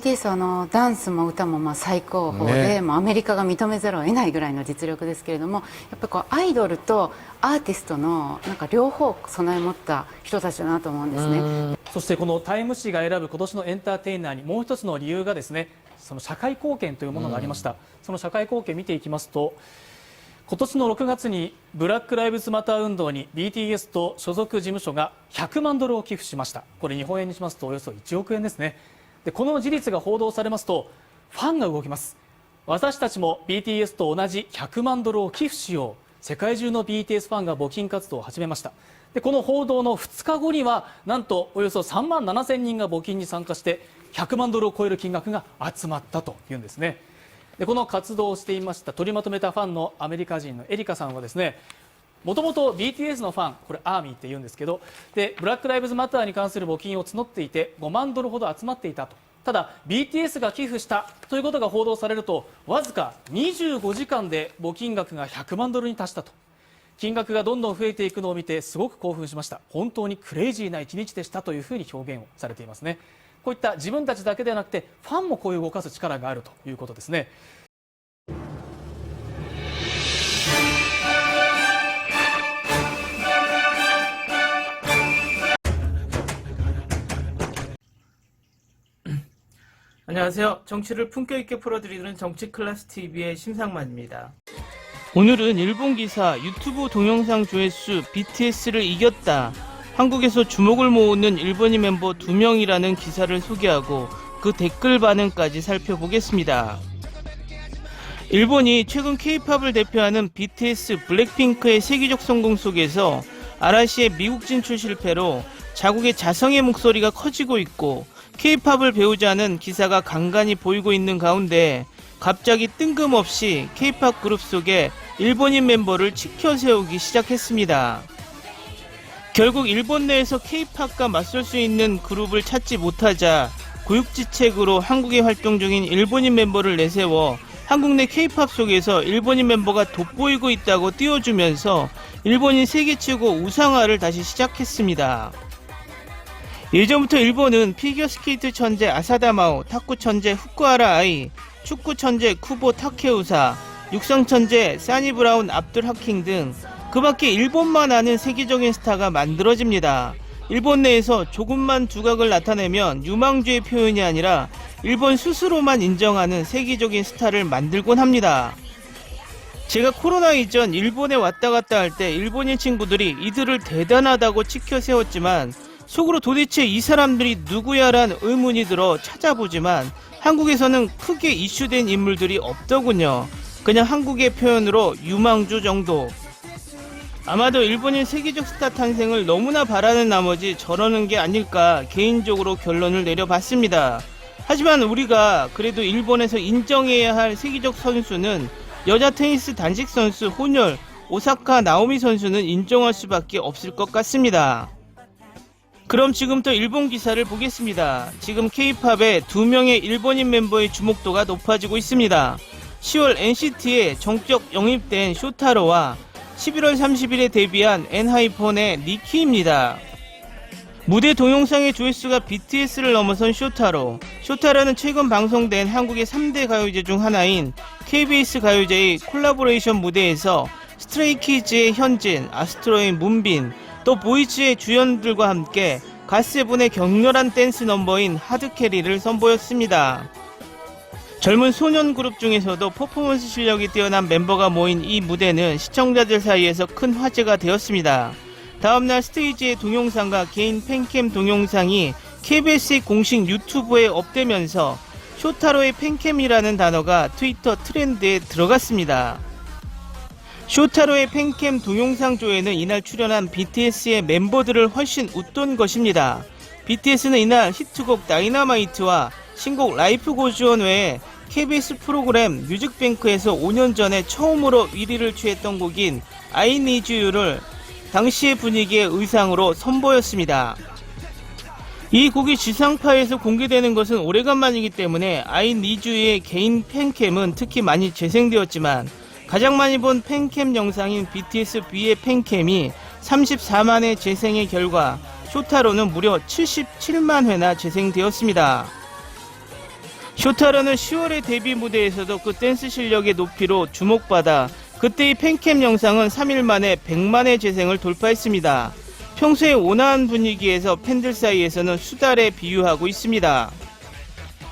BTS ダンスも歌も最高峰で、アメリカが認めざるを得ないぐらいの実力ですけれども、やっぱりアイドルとアーティストの両方備え持った人たちだなと思うんですね。そしてこのタイム誌が選ぶ今年のエンターテイナーにもう一つの理由がですね、その社会貢献というものがありました。その社会貢献見ていきますと、今年の6月にブラック・ライブズ・マター運動に BTS と所属事務所が100万ドルを寄付しました。これ日本円にしますとおよそ1億円ですね。でこの事実が報道されますとファンが動きます。私たちも BTS と同じ100万ドルを寄付しよう。世界中の BTS ファンが募金活動を始めました。でこの報道の2日後にはなんとおよそ3万7000人が募金に参加して100万ドルを超える金額が集まったというんですね。でこの活動をしていました取りまとめたファンのアメリカ人のエリカさんはですね、もともと BTS のファン、これアーミーって言うんですけど、でブラック・ライブズ・マターに関する募金を募っていて5万ドルほど集まっていたと。ただ BTS が寄付したということが報道されるとわずか25時間で募金額が100万ドルに達したと。金額がどんどん増えていくのを見てすごく興奮しました。本当にクレイジーな一日でしたというふうに表現をされていますね。こういった自分たちだけではなくてファンもこういう動かす力があるということですね。안녕하세요. 정치를 품격 있게 풀어드리는 정치클래스TV의 심상만입니다. 오늘은 일본 기사 유튜브 동영상 조회수 BTS를 이겼다. 한국에서 주목을 모으는 일본인 멤버 2명이라는 기사를 소개하고 그 댓글 반응까지 살펴보겠습니다. 일본이 최근 K-팝을 대표하는 BTS 블랙핑크의 세계적 성공 속에서 아라시의 미국 진출 실패로 자국의 자성의 목소리가 커지고 있고 K-팝을 배우자는 기사가 간간히 보이고 있는 가운데 갑자기 뜬금없이 K-팝 그룹 속에 일본인 멤버를 치켜 세우기 시작했습니다. 결국 일본 내에서 K-팝과 맞설 수 있는 그룹을 찾지 못하자 고육지책으로 한국에 활동 중인 일본인 멤버를 내세워 한국 내 K-팝 속에서 일본인 멤버가 돋보이고 있다고 띄워주면서 일본인 세계 최고 우상화를 다시 시작했습니다. 예전부터 일본은 피겨스케이트 천재 아사다마오, 탁구 천재 후쿠하라 아이, 축구 천재 쿠보 타케우사, 육상 천재 사니 브라운 압둘 하킹 등 그 밖에 일본만 아는 세계적인 스타가 만들어집니다. 일본 내에서 조금만 두각을 나타내면 유망주의 표현이 아니라 일본 스스로만 인정하는 세계적인 스타를 만들곤 합니다. 제가 코로나 이전 일본에 왔다 갔다 할 때 일본인 친구들이 이들을 대단하다고 치켜 세웠지만 속으로 도대체 이 사람들이 누구야란 의문이 들어 찾아보지만 한국에서는 크게 이슈된 인물들이 없더군요. 그냥 한국의 표현으로 유망주 정도. 아마도 일본인 세계적 스타 탄생을 너무나 바라는 나머지 저러는 게 아닐까 개인적으로 결론을 내려봤습니다. 하지만 우리가 그래도 일본에서 인정해야 할 세계적 선수는 여자 테니스 단식 선수 혼혈 오사카 나오미 선수는 인정할 수밖에 없을 것 같습니다. 그럼 지금부터 일본 기사를 보겠습니다. 지금 K-팝의 2명의 일본인 멤버의 주목도가 높아지고 있습니다. 10월 NCT에 정격 영입된 쇼타로와 11월 30일에 데뷔한 엔하이픈의 니키입니다. 무대 동영상의 조회수가 BTS를 넘어선 쇼타로. 쇼타로는 최근 방송된 한국의 3대 가요제 중 하나인 KBS 가요제의 콜라보레이션 무대에서 스트레이키즈의 현진, 아스트로의 문빈, 또 보이즈의 주연들과 함께 갓세븐의 격렬한 댄스 넘버인 하드캐리를 선보였습니다. 젊은 소년 그룹 중에서도 퍼포먼스 실력이 뛰어난 멤버가 모인 이 무대는 시청자들 사이에서 큰 화제가 되었습니다. 다음날 스테이지의 동영상과 개인 팬캠 동영상이 KBS의 공식 유튜브에 업되면서 쇼타로의 팬캠이라는 단어가 트위터 트렌드에 들어갔습니다. 쇼타로의 팬캠 동영상 조회는 이날 출연한 BTS의 멤버들을 훨씬 웃돈 것입니다. BTS는 이날 히트곡 다이너마이트와 신곡 라이프 고즈온 외에 KBS 프로그램 뮤직뱅크에서 5년 전에 처음으로 1위를 취했던 곡인 I Need You를 당시의 분위기의 의상으로 선보였습니다. 이 곡이 지상파에서 공개되는 것은 오래간만이기 때문에 I Need You의 개인 팬캠은 특히 많이 재생되었지만 가장 많이 본 팬캠 영상인 BTS B의 팬캠이 34만회 재생의 결과 쇼타로는 무려 77만 회나 재생되었습니다. 쇼타로는 10월의 데뷔 무대에서도 그 댄스 실력의 높이로 주목받아 그때의 팬캠 영상은 3일 만에 100만의 재생을 돌파했습니다. 평소에 온화한 분위기에서 팬들 사이에서는 수달에 비유하고 있습니다.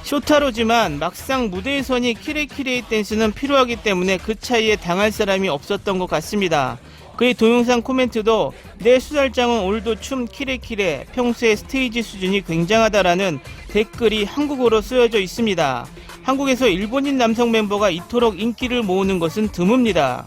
쇼타로지만 막상 무대에서니 키레키레의 댄스는 필요하기 때문에 그 차이에 당할 사람이 없었던 것 같습니다. 그의 동영상 코멘트도 내 수달장은 오늘도 춤 키레키레, 평소의 스테이지 수준이 굉장하다라는 댓글이 한국어로 쓰여져 있습니다. 한국에서 일본인 남성 멤버가 이토록 인기를 모으는 것은 드뭅니다.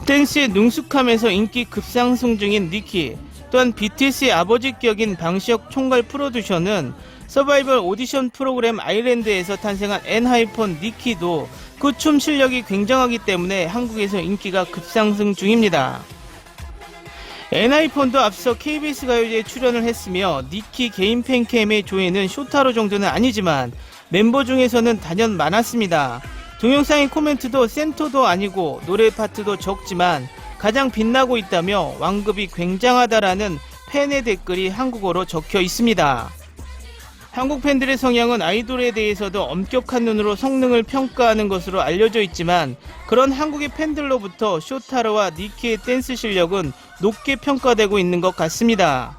댄스의 능숙함에서 인기 급상승 중인 니키, 또한 BTS의 아버지격인 방시혁 총괄 프로듀서는 서바이벌 오디션 프로그램 아일랜드에서 탄생한 엔하이폰 니키도 그 춤 실력이 굉장하기 때문에 한국에서 인기가 급상승 중입니다. 엔하이폰도 앞서 KBS 가요제에 출연을 했으며 니키 개인 팬캠의 조회는 쇼타로 정도는 아니지만 멤버 중에서는 단연 많았습니다. 동영상의 코멘트도 센터도 아니고 노래 파트도 적지만 가장 빛나고 있다며 완급이 굉장하다라는 팬의 댓글이 한국어로 적혀 있습니다. 한국 팬들의 성향은 아이돌에 대해서도 엄격한 눈으로 성능을 평가하는 것으로 알려져 있지만 그런 한국의 팬들로부터 쇼타로와 니키의 댄스 실력은 높게 평가되고 있는 것 같습니다.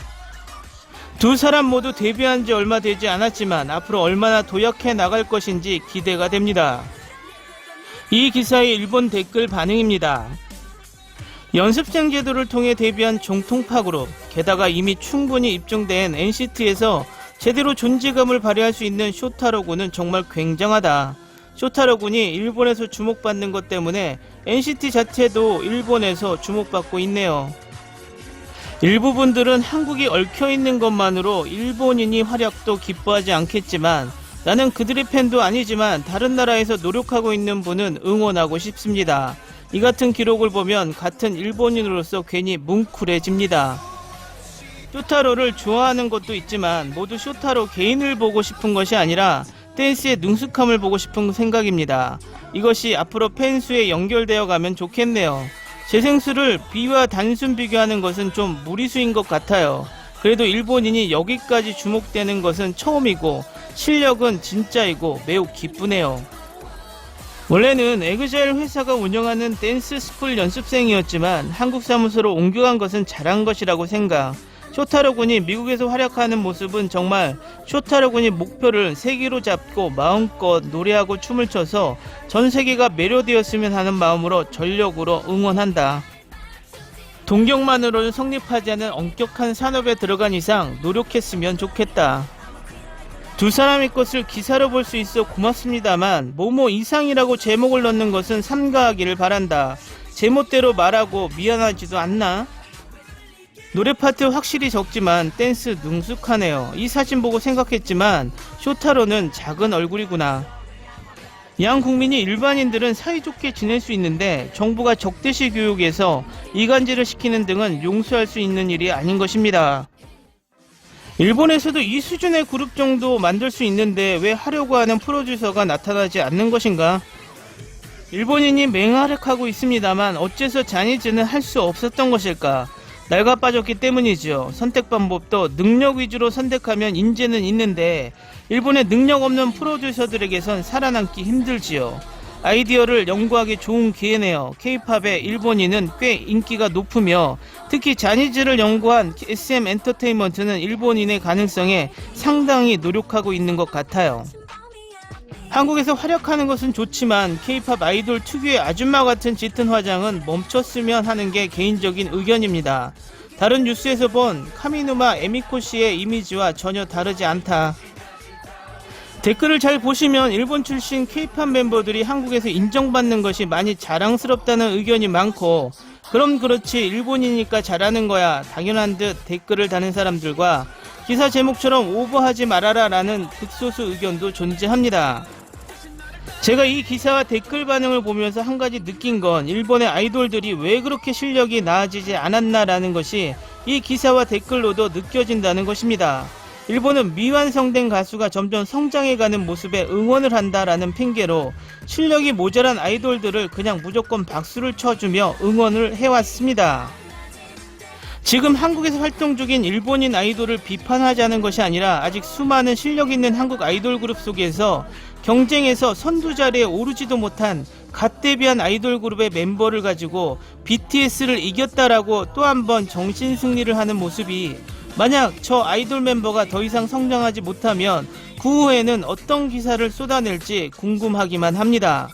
두 사람 모두 데뷔한 지 얼마 되지 않았지만 앞으로 얼마나 도약해 나갈 것인지 기대가 됩니다. 이 기사의 일본 댓글 반응입니다. 연습생 제도를 통해 데뷔한 정통파 그룹, 게다가 이미 충분히 입증된 NCT에서 제대로 존재감을 발휘할 수 있는 쇼타로 군은 정말 굉장하다. 쇼타로 군이 일본에서 주목받는 것 때문에 NCT 자체도 일본에서 주목받고 있네요. 일부 분들은 한국이 얽혀있는 것만으로 일본인이 활약도 기뻐하지 않겠지만 나는 그들의 팬도 아니지만 다른 나라에서 노력하고 있는 분은 응원하고 싶습니다. 이 같은 기록을 보면 같은 일본인으로서 괜히 뭉클해집니다. 쇼타로를 좋아하는 것도 있지만 모두 쇼타로 개인을 보고 싶은 것이 아니라 댄스의 능숙함을 보고 싶은 생각입니다. 이것이 앞으로 팬수에 연결되어 가면 좋겠네요. 재생수를 B와 단순 비교하는 것은 좀 무리수인 것 같아요. 그래도 일본인이 여기까지 주목되는 것은 처음이고 실력은 진짜이고 매우 기쁘네요. 원래는 에그자일 회사가 운영하는 댄스 스쿨 연습생이었지만 한국 사무소로 옮겨간 것은 잘한 것이라고 생각. 쇼타로 군이 미국에서 활약하는 모습은 정말 쇼타로 군이 목표를 세계로 잡고 마음껏 노래하고 춤을 춰서 전 세계가 매료되었으면 하는 마음으로 전력으로 응원한다. 동경만으로는 성립하지 않은 엄격한 산업에 들어간 이상 노력했으면 좋겠다. 두 사람의 것을 기사로 볼 수 있어 고맙습니다만 뭐뭐 이상이라고 제목을 넣는 것은 삼가하기를 바란다. 제멋대로 말하고 미안하지도 않나? 노래 파트 확실히 적지만 댄스 능숙하네요. 이 사진 보고 생각했지만 쇼타로는 작은 얼굴이구나. 양 국민이 일반인들은 사이좋게 지낼 수 있는데 정부가 적대시 교육에서 이간질을 시키는 등은 용서할 수 있는 일이 아닌 것입니다. 일본에서도 이 수준의 그룹 정도 만들 수 있는데 왜 하려고 하는 프로듀서가 나타나지 않는 것인가? 일본인이 맹활약하고 있습니다만 어째서 자니즈는 할 수 없었던 것일까? 낡아 빠졌기 때문이죠. 선택 방법도 능력 위주로 선택하면 인재는 있는데 일본의 능력 없는 프로듀서들에게선 살아남기 힘들지요. 아이디어를 연구하기 좋은 기회네요. K-팝의 일본인은 꽤 인기가 높으며 특히 자니즈를 연구한 SM 엔터테인먼트는 일본인의 가능성에 상당히 노력하고 있는 것 같아요. 한국에서 활약하는 것은 좋지만 K-팝 아이돌 특유의 아줌마 같은 짙은 화장은 멈췄으면 하는 게 개인적인 의견입니다. 다른 뉴스에서 본 카미누마 에미코 씨의 이미지와 전혀 다르지 않다. 댓글을 잘 보시면 일본 출신 K-팝 멤버들이 한국에서 인정받는 것이 많이 자랑스럽다는 의견이 많고 그럼 그렇지 일본이니까 잘하는 거야 당연한 듯 댓글을 다는 사람들과 기사 제목처럼 오버하지 말아라 라는 극소수 의견도 존재합니다. 제가 이 기사와 댓글 반응을 보면서 한 가지 느낀 건 일본의 아이돌들이 왜 그렇게 실력이 나아지지 않았나라는 것이 이 기사와 댓글로도 느껴진다는 것입니다. 일본은 미완성된 가수가 점점 성장해가는 모습에 응원을 한다라는 핑계로 실력이 모자란 아이돌들을 그냥 무조건 박수를 쳐주며 응원을 해왔습니다. 지금 한국에서 활동 중인 일본인 아이돌을 비판하자는 것이 아니라 아직 수많은 실력 있는 한국 아이돌 그룹 속에서 경쟁에서 선두 자리에 오르지도 못한 갓 데뷔한 아이돌 그룹의 멤버를 가지고 BTS를 이겼다라고 또 한 번 정신 승리를 하는 모습이, 만약 저 아이돌 멤버가 더 이상 성장하지 못하면 그 후에는 어떤 기사를 쏟아낼지 궁금하기만 합니다.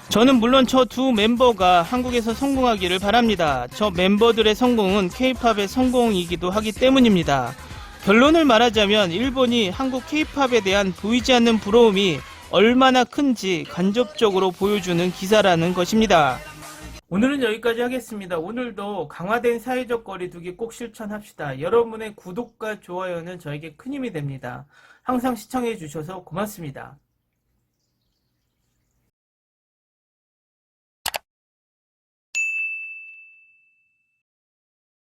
저는 물론 저 두 멤버가 한국에서 성공하기를 바랍니다. 저 멤버들의 성공은 K-팝의 성공이기도 하기 때문입니다. 결론을 말하자면 일본이 한국 K-팝에 대한 보이지 않는 부러움이 얼마나 큰지 간접적으로 보여주는 기사라는 것입니다. 오늘은 여기까지 하겠습니다. 오늘도 강화된 사회적 거리두기 꼭 실천합시다. 여러분의 구독과 좋아요는 저에게 큰 힘이 됩니다. 항상 시청해 주셔서 고맙습니다.